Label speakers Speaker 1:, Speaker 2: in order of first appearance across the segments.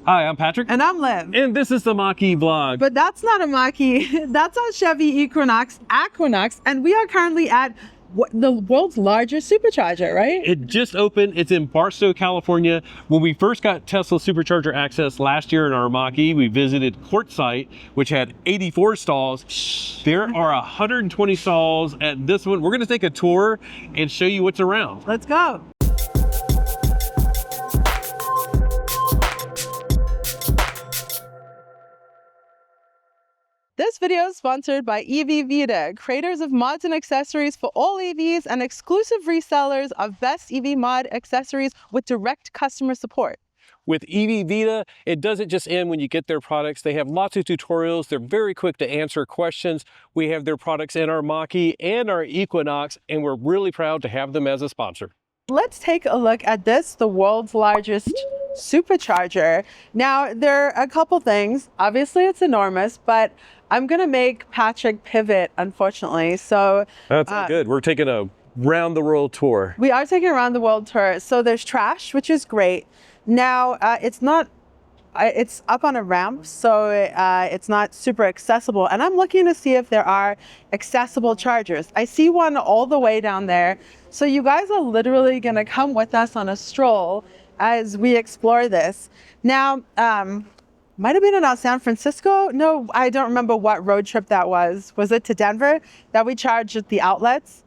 Speaker 1: Hi, I'm Patrick.
Speaker 2: And I'm Liv.
Speaker 1: And this is the Mach-E vlog.
Speaker 2: But that's not a Mach-E. That's our Chevy Equinox, and we are currently at the world's largest supercharger, right?
Speaker 1: It just opened. It's in Barstow, California. When we first got Tesla Supercharger access last year in our Mach-E, we visited Quartzsite, which had 84 stalls. There are 120 stalls at this one. We're going to take a tour and show you what's around.
Speaker 2: Let's go. This video is sponsored by EV Vita, creators of mods and accessories for all EVs and exclusive resellers of best EV mod accessories with direct customer support.
Speaker 1: With EV Vita, it doesn't just end when you get their products. They have lots of tutorials. They're very quick to answer questions. We have their products in our Mach-E and our Equinox, and we're really proud to have them as a sponsor.
Speaker 2: Let's take a look at this, the world's largest supercharger. Now, there are a couple things. Obviously, it's enormous, but I'm gonna make Patrick pivot, unfortunately. So
Speaker 1: that's good. We're taking a round the world tour.
Speaker 2: We are taking a round the world tour. So there's trash, which is great. Now, it's up on a ramp, so it's not super accessible. And I'm looking to see if there are accessible chargers. I see one all the way down there. So you guys are literally gonna come with us on a stroll as we explore this. Now, might have been in San Francisco. No, I don't remember what road trip that was. Was it to Denver that we charged at the outlets?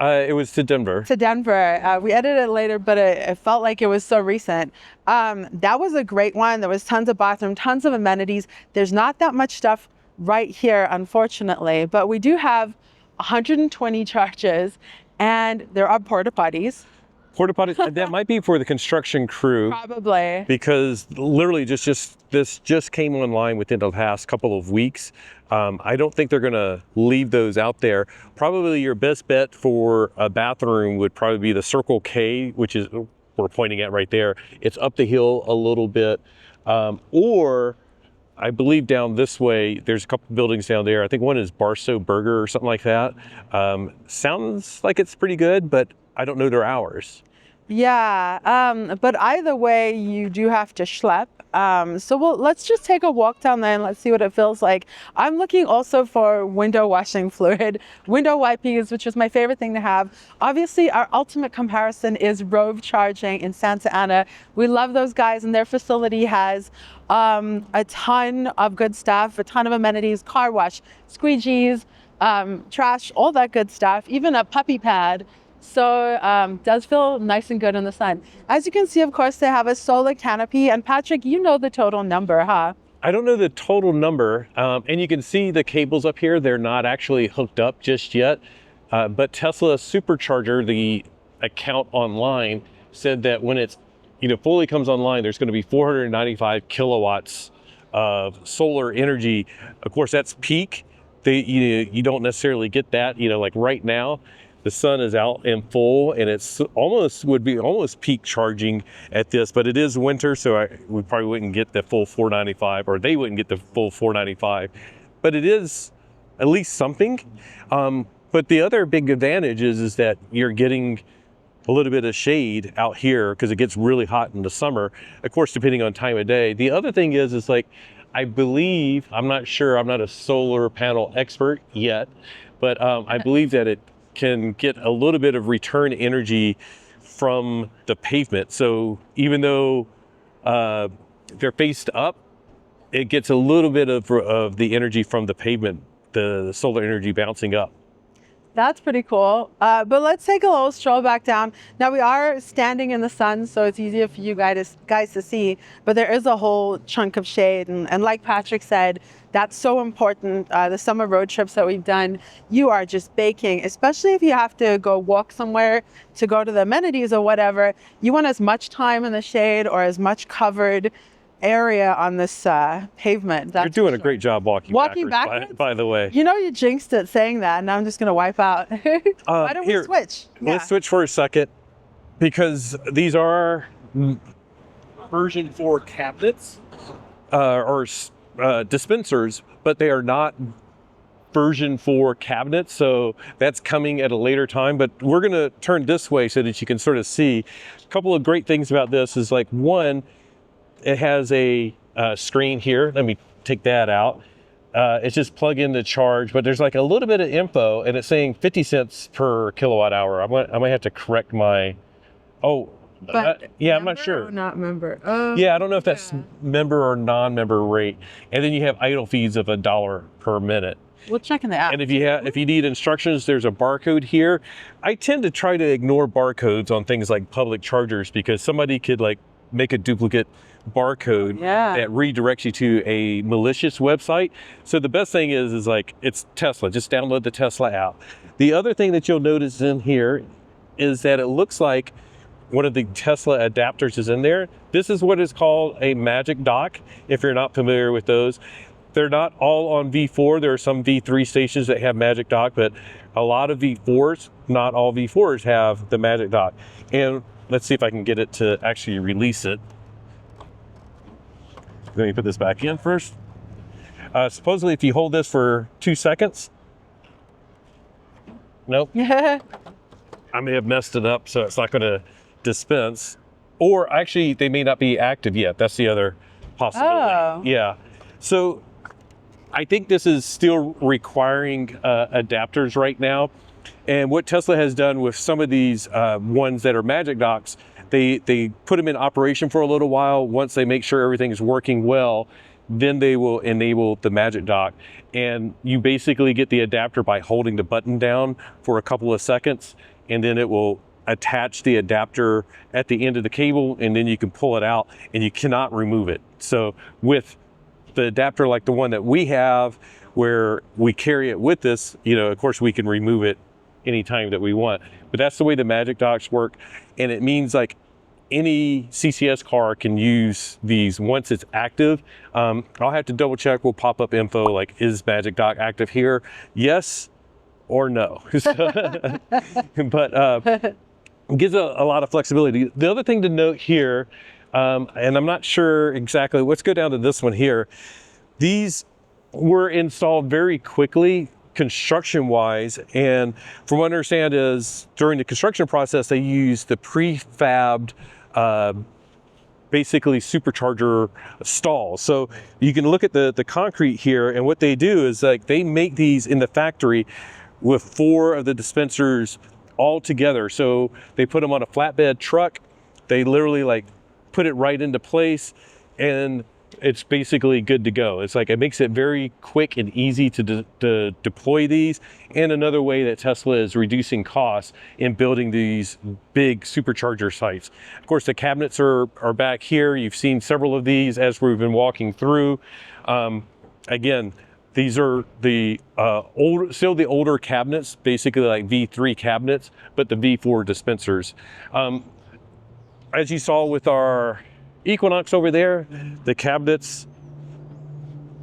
Speaker 1: It was to Denver.
Speaker 2: To Denver. We edited it later, but it felt like it was so recent. That was a great one. There was tons of bathroom, tons of amenities. There's not that much stuff right here, unfortunately, but we do have 120 charges, and there are porta potties.
Speaker 1: Porta potties, that might be for the construction crew.
Speaker 2: Probably.
Speaker 1: Because literally this just came online within the past couple of weeks. I don't think they're gonna leave those out there. Probably your best bet for a bathroom would probably be the Circle K, which is we're pointing at right there. It's up the hill a little bit. Or I believe down this way, there's a couple buildings down there. I think one is Barstow Burger or something like that. Sounds like it's pretty good, but I don't know their hours.
Speaker 2: Yeah, but either way, you do have to schlep. So let's just take a walk down there and let's see what it feels like. I'm looking also for window washing fluid, window wiping, which is my favorite thing to have. Obviously, our ultimate comparison is Rove Charging in Santa Ana. We love those guys, and their facility has a ton of good stuff, a ton of amenities, car wash, squeegees, trash, all that good stuff, even a puppy pad. So does feel nice and good in the sun. As you can see, of course, they have a solar canopy. And Patrick, you know the total number, huh?
Speaker 1: I don't know the total number. And you can see the cables up here. They're not actually hooked up just yet. But Tesla Supercharger, the account online, said that when it's fully comes online, there's going to be 495 kilowatts of solar energy. Of course, that's peak. You don't necessarily get that, like right now. The sun is out in full, and it's would be almost peak charging at this, but it is winter, so we probably wouldn't get the full 495, or they wouldn't get the full 495. But it is at least something. But the other big advantage is that you're getting a little bit of shade out here because it gets really hot in the summer, of course, depending on time of day. The other thing is like, I believe, I'm not sure, I'm not a solar panel expert yet, but I believe that it can get a little bit of return energy from the pavement. So even though they're faced up, it gets a little bit of the energy from the pavement, the solar energy bouncing up.
Speaker 2: That's pretty cool. But let's take a little stroll back down. Now we are standing in the sun, so it's easier for you guys to see, but there is a whole chunk of shade. And like Patrick said, that's so important. The summer road trips that we've done, you are just baking, especially if you have to go walk somewhere to go to the amenities or whatever. You want as much time in the shade or as much covered area on this pavement.
Speaker 1: You're doing a great job walking backwards? By the way.
Speaker 2: You know, you jinxed it saying that, and now I'm just going to wipe out. Why don't we switch?
Speaker 1: Let's switch for a second, because these are version 4 cabinets or dispensers, but they are not version 4 cabinets, so that's coming at a later time. But we're going to turn this way so that you can sort of see. A couple of great things about this is, like, one, it has a screen here. Let me take that out. It's just plug in to charge, but there's like a little bit of info, and it's saying 50 cents per kilowatt hour. I might have to correct my, yeah, I'm not sure.
Speaker 2: Not member.
Speaker 1: Yeah, I don't know if that's member or non-member rate. And then you have idle fees of $1 per minute.
Speaker 2: We'll check in the app.
Speaker 1: And if you need instructions, there's a barcode here. I tend to try to ignore barcodes on things like public chargers because somebody could like make a duplicate barcode that redirects you to a malicious website. So the best thing is like, it's Tesla. Just download the Tesla app. The other thing that you'll notice in here is that it looks like one of the Tesla adapters is in there. This is what is called a magic dock, if you're not familiar with those. They're not all on V4. There are some V3 stations that have magic dock, but a lot of V4s, not all V4s have the magic dock. And let's see if I can get it to actually release it. Let me put this back in first. Supposedly if you hold this for 2 seconds, nope. I may have messed it up, so it's not gonna dispense. Or actually, they may not be active yet. That's the other possibility.
Speaker 2: Oh.
Speaker 1: Yeah. So I think this is still requiring adapters right now. And what Tesla has done with some of these ones that are magic docks, they put them in operation for a little while. Once they make sure everything is working well, then they will enable the magic dock. And you basically get the adapter by holding the button down for a couple of seconds, and then it will attach the adapter at the end of the cable, and then you can pull it out and you cannot remove it. So with the adapter like the one that we have, where we carry it with us, you know, of course we can remove it anytime that we want. But that's the way the magic docks work. And it means like any CCS car can use these once it's active. I'll have to double check. We'll pop up info like, is magic dock active here? Yes or no. But it gives a lot of flexibility. The other thing to note here, and I'm not sure exactly, let's go down to this one here. These were installed very quickly construction wise, and from what I understand is during the construction process they used the prefabbed basically supercharger stalls. So you can look at the concrete here, and what they do is like they make these in the factory with 4 of the dispensers all together. So they put them on a flatbed truck, they literally like put it right into place, and it's basically good to go. It's like, it makes it very quick and easy to deploy these. And another way that Tesla is reducing costs in building these big supercharger sites. Of course, the cabinets are back here. You've seen several of these as we've been walking through. Again, these are the still the older cabinets, basically like V3 cabinets, but the V4 dispensers. As you saw with our Equinox over there, the cabinets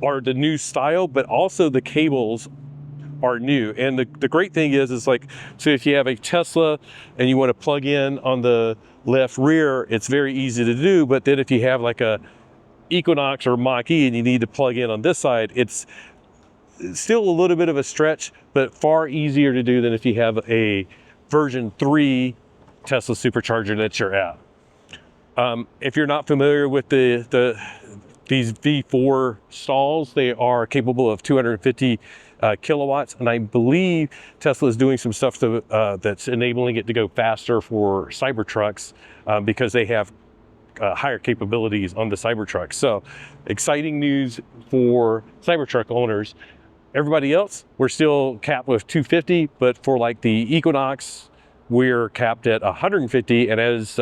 Speaker 1: are the new style, but also the cables are new. And the great thing is like, so if you have a Tesla and you want to plug in on the left rear, it's very easy to do. But then if you have like a Equinox or Mach-E and you need to plug in on this side, it's still a little bit of a stretch, but far easier to do than if you have a version 3 Tesla supercharger that you're at. If you're not familiar with these V4 stalls, they are capable of 250 kilowatts, and I believe Tesla is doing some stuff that's enabling it to go faster for Cybertrucks because they have higher capabilities on the Cybertruck. So exciting news for Cybertruck owners. Everybody else, we're still capped with 250, but for like the Equinox, we're capped at 150, and as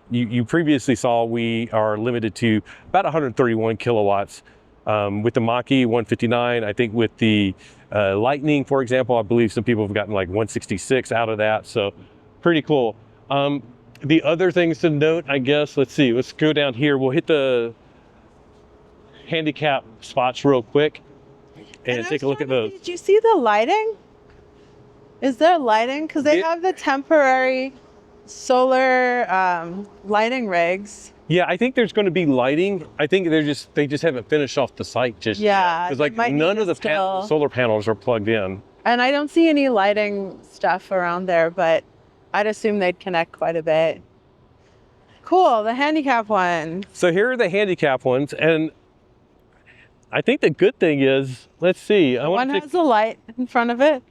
Speaker 1: you previously saw, we are limited to about 131 kilowatts. With the Mach-E 159, I think with the Lightning, for example, I believe some people have gotten like 166 out of that, so pretty cool. The other things to note, I guess, let's see, let's go down here. We'll hit the handicap spots real quick and take a look at those.
Speaker 2: Did you see the lighting? Is there lighting? Because they have the temporary solar lighting rigs.
Speaker 1: Yeah, I think there's going to be lighting. I think they just haven't finished off the site just yet. Because like none of the solar panels are plugged in.
Speaker 2: And I don't see any lighting stuff around there, but I'd assume they'd connect quite a bit. Cool, the handicap one.
Speaker 1: So here are the handicap ones, and I think the good thing is, let's see.
Speaker 2: One has a light in front of it.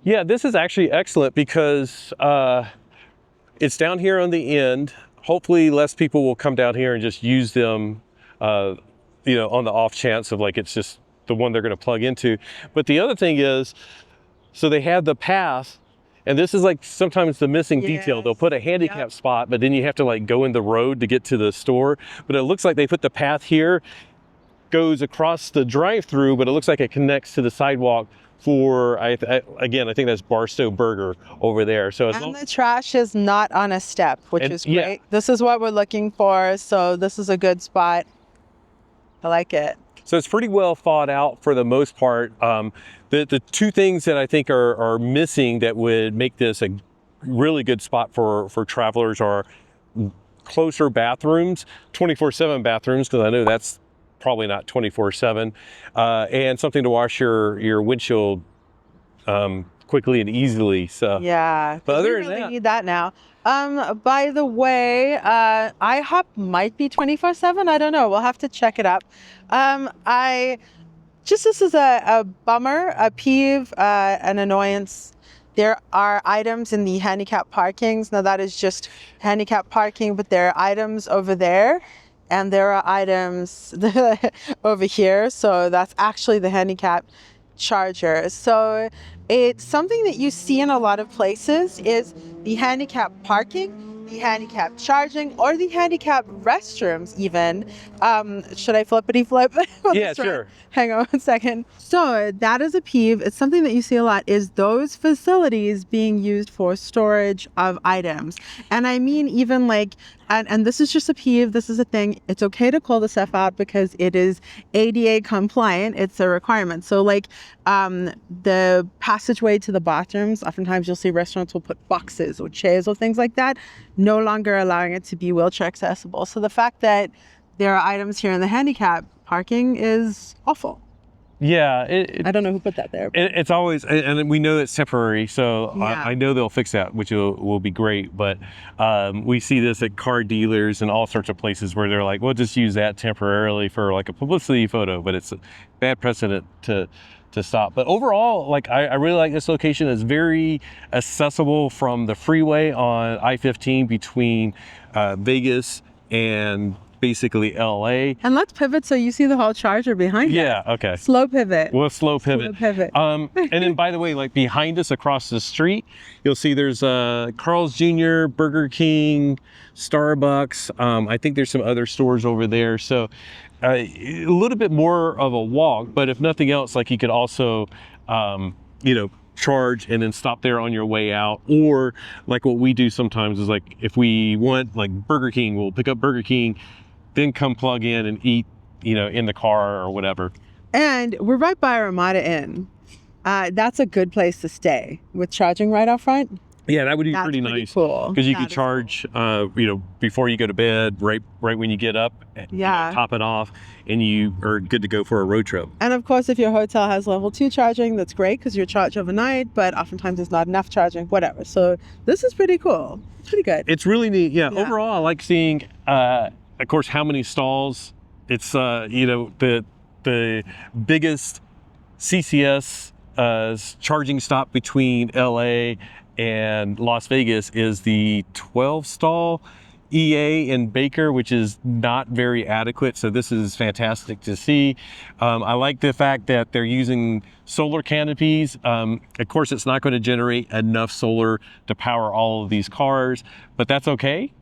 Speaker 1: Yeah, this is actually excellent because it's down here on the end. Hopefully less people will come down here and just use them, on the off chance of like it's just the one they're going to plug into. But the other thing is, so they have the path, and this is like sometimes the missing detail. They'll put a handicap spot, but then you have to like go in the road to get to the store. But it looks like they put the path here, goes across the drive-through, but it looks like it connects to the sidewalk for, again, I think that's Barstow Burger over there. So
Speaker 2: and the trash is not on a step, which is great. Yeah. This is what we're looking for. So this is a good spot. I like it.
Speaker 1: So it's pretty well thought out for the most part. The two things that I think are missing that would make this a really good spot for travelers are closer bathrooms, 24/7 bathrooms, because I know that's probably not 24/7, and something to wash your windshield quickly and easily. So
Speaker 2: yeah,
Speaker 1: but other
Speaker 2: we
Speaker 1: than
Speaker 2: really
Speaker 1: that,
Speaker 2: need that now. By the way, IHOP might be 24/7. I don't know. We'll have to check it up. This is a bummer, a peeve, an annoyance. There are items in the handicap parkings. Now that is just handicap parking, but there are items over there. And there are items over here. So that's actually the handicap charger. So it's something that you see in a lot of places is the handicap parking, the handicap charging, or the handicap restrooms even. Should I flippity flip?
Speaker 1: Yeah, sure.
Speaker 2: Hang on 1 second. So that is a peeve. It's something that you see a lot is those facilities being used for storage of items. And I mean, even like, and this is just a peeve, this is a thing. It's okay to call the stuff out because it is ADA compliant. It's a requirement. So like the passageway to the bathrooms, oftentimes you'll see restaurants will put boxes or chairs or things like that, no longer allowing it to be wheelchair accessible. So the fact that there are items here in the handicap parking is awful.
Speaker 1: Yeah.
Speaker 2: I don't know who put that there.
Speaker 1: It's always, and we know it's temporary, so
Speaker 2: yeah.
Speaker 1: I know they'll fix that, which will be great. But we see this at car dealers and all sorts of places where they're like, we'll just use that temporarily for like a publicity photo, but it's a bad precedent to stop. But overall, like I really like this location. It's very accessible from the freeway on I-15 between Vegas and basically LA.
Speaker 2: And let's pivot so you see the whole charger behind us.
Speaker 1: Yeah, okay.
Speaker 2: Slow pivot.
Speaker 1: Well, slow pivot. And then by the way, like behind us across the street, you'll see there's Carl's Jr., Burger King, Starbucks. I think there's some other stores over there. So a little bit more of a walk, but if nothing else, like you could also, charge and then stop there on your way out. Or like what we do sometimes is like, if we want like Burger King, we'll pick up Burger King, then come plug in and eat, in the car or whatever.
Speaker 2: And we're right by Ramada Inn. That's a good place to stay with charging right out front.
Speaker 1: Yeah, that would be pretty nice.
Speaker 2: Cool.
Speaker 1: Because you can charge, before you go to bed, right when you get up, top it off, and you are good to go for a road trip.
Speaker 2: And of course, if your hotel has level 2 charging, that's great because you're charged overnight, but oftentimes there's not enough charging, whatever. So this is pretty cool. It's pretty good.
Speaker 1: It's really neat. Yeah. Overall, I like seeing, of course, how many stalls. It's, the biggest CCS charging stop between LA and Las Vegas is the 12-stall EA in Baker, which is not very adequate. So this is fantastic to see. I like the fact that they're using solar canopies. Of course, it's not going to generate enough solar to power all of these cars, but that's okay.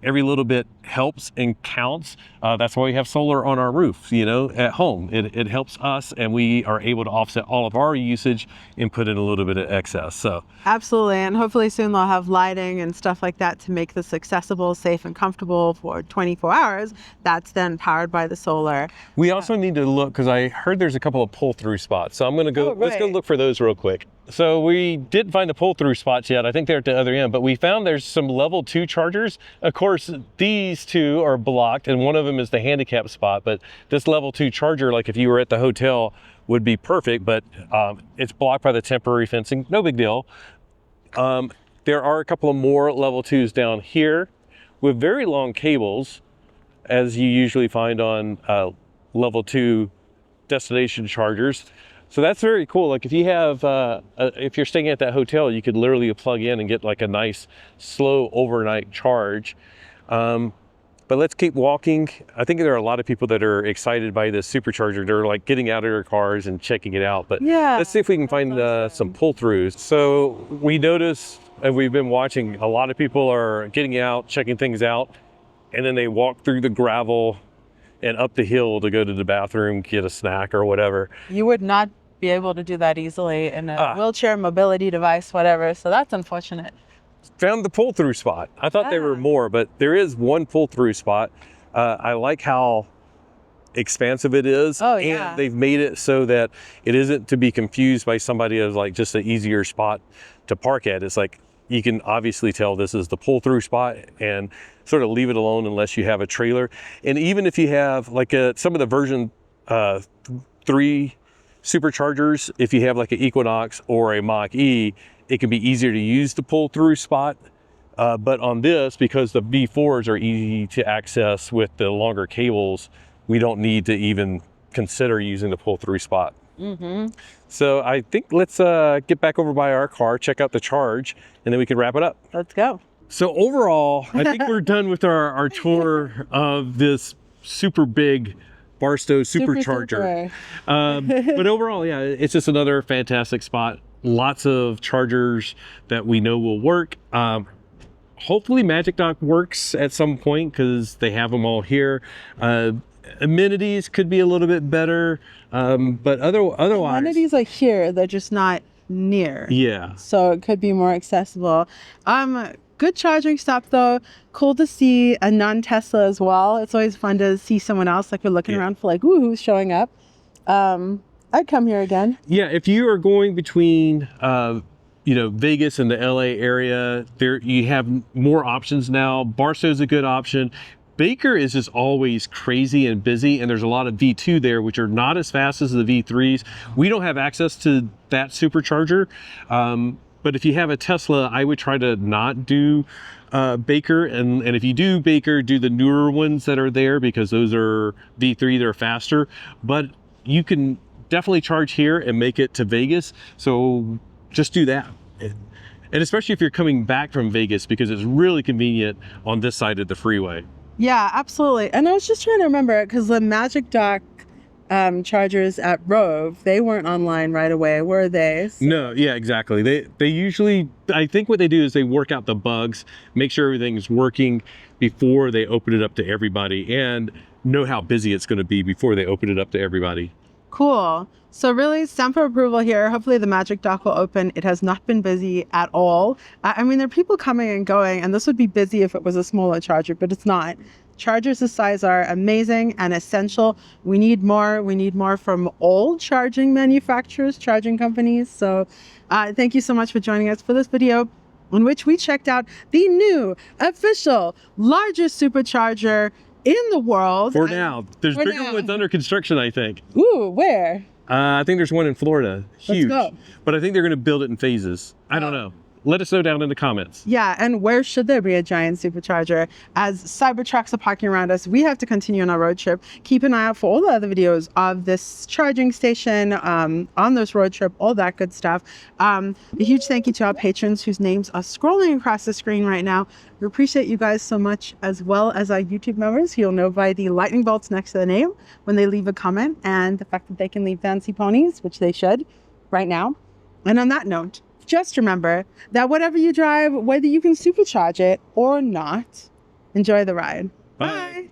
Speaker 1: Every little bit helps and counts. That's why we have solar on our roof, at home. It helps us, and we are able to offset all of our usage and put in a little bit of excess. So
Speaker 2: absolutely, and hopefully soon they'll have lighting and stuff like that to make this accessible, safe, and comfortable for 24 hours. That's then powered by the solar.
Speaker 1: We also need to look, because I heard there's a couple of pull-through spots. So I'm going to go. Let's go look for those real quick. So we didn't find the pull-through spots yet. I think they're at the other end, but we found there's some level 2 chargers. Of course, these two are blocked, and one of them is the handicap spot, but this level 2 charger, like if you were at the hotel, would be perfect, but it's blocked by the temporary fencing. No big deal. There are a couple of more level 2s down here with very long cables, as you usually find on level 2 destination chargers. So that's very cool. Like if you have, if you're staying at that hotel, you could literally plug in and get like a nice slow overnight charge. But let's keep walking. I think there are a lot of people that are excited by this supercharger. They're like getting out of their cars and checking it out. But
Speaker 2: Yeah,
Speaker 1: let's see if we can find some pull-throughs. So we notice, and we've been watching, a lot of people are getting out, checking things out, and then they walk through the gravel and up the hill to go to the bathroom, get a snack or whatever.
Speaker 2: you would not be able to do that easily in a wheelchair, mobility device, whatever. So that's unfortunate.
Speaker 1: Found the pull-through spot. I thought there were more, but there is one pull-through spot. I like how expansive it is.
Speaker 2: Oh, yeah.
Speaker 1: And they've made it so that it isn't to be confused by somebody as like just an easier spot to park at. It's like you can obviously tell this is the pull-through spot and sort of leave it alone unless you have a trailer. And even if you have like some of the version 3 superchargers, if you have like an Equinox or a Mach-E, it can be easier to use the pull-through spot. But on this, because the V4s are easy to access with the longer cables, we don't need to even consider using the pull-through spot. So I think let's get back over by our car, check out the charge, and then we can wrap it up.
Speaker 2: Let's go.
Speaker 1: So overall, I think we're done with our tour of this super big Barstow supercharger. But overall, yeah, it's just another fantastic spot. Lots of chargers that we know will work. Hopefully Magic Dock works at some point because they have them all here. Amenities could be a little bit better, but otherwise...
Speaker 2: Amenities are here, they're just not near.
Speaker 1: Yeah.
Speaker 2: So it could be more accessible. Good charging stop though. Cool to see a non-Tesla as well. It's always fun to see someone else, like we're looking around for like, ooh, who's showing up. I'd come here again.
Speaker 1: Yeah, if you are going between Vegas and the LA area, you have more options now. Barstow's a good option. Baker is just always crazy and busy, and there's a lot of V2 there, which are not as fast as the V3s. We don't have access to that supercharger, but if you have a Tesla, I would try to not do Baker, and if you do Baker, do the newer ones that are there, because those are V3, they're faster. But you can definitely charge here and make it to Vegas, so just do that. And especially if you're coming back from Vegas, because it's really convenient on this side of the freeway.
Speaker 2: Yeah, absolutely. And I was just trying to remember, because the Magic Dock chargers at Rove, they weren't online right away, were they? So.
Speaker 1: No, yeah, exactly. They usually, I think what they do is they work out the bugs, make sure everything's working before they open it up to everybody, and know how busy it's going to be before they open it up to everybody.
Speaker 2: Cool. So really, stamp for approval here. Hopefully the Magic Dock will open. It has not been busy at all. I mean, there are people coming and going, and this would be busy if it was a smaller charger, but it's not. Chargers this size are amazing and essential. We need more. We need more from all charging manufacturers, charging companies. So thank you so much for joining us for this video, in which we checked out the new official largest supercharger in the world.
Speaker 1: For now. There's bigger ones under construction, I think.
Speaker 2: Ooh, where?
Speaker 1: I think there's one in Florida. Huge.
Speaker 2: Let's go.
Speaker 1: But I think they're going to build it in phases. I don't know. Let us know down in the comments.
Speaker 2: Yeah, and where should there be a giant supercharger? As Cybertrucks are parking around us, we have to continue on our road trip. Keep an eye out for all the other videos of this charging station on this road trip, all that good stuff. A huge thank you to our patrons whose names are scrolling across the screen right now. We appreciate you guys so much, as well as our YouTube members. You'll know by the lightning bolts next to the name when they leave a comment, and the fact that they can leave fancy ponies, which they should right now. And on that note, just remember that whatever you drive, whether you can supercharge it or not, enjoy the ride.
Speaker 1: Bye.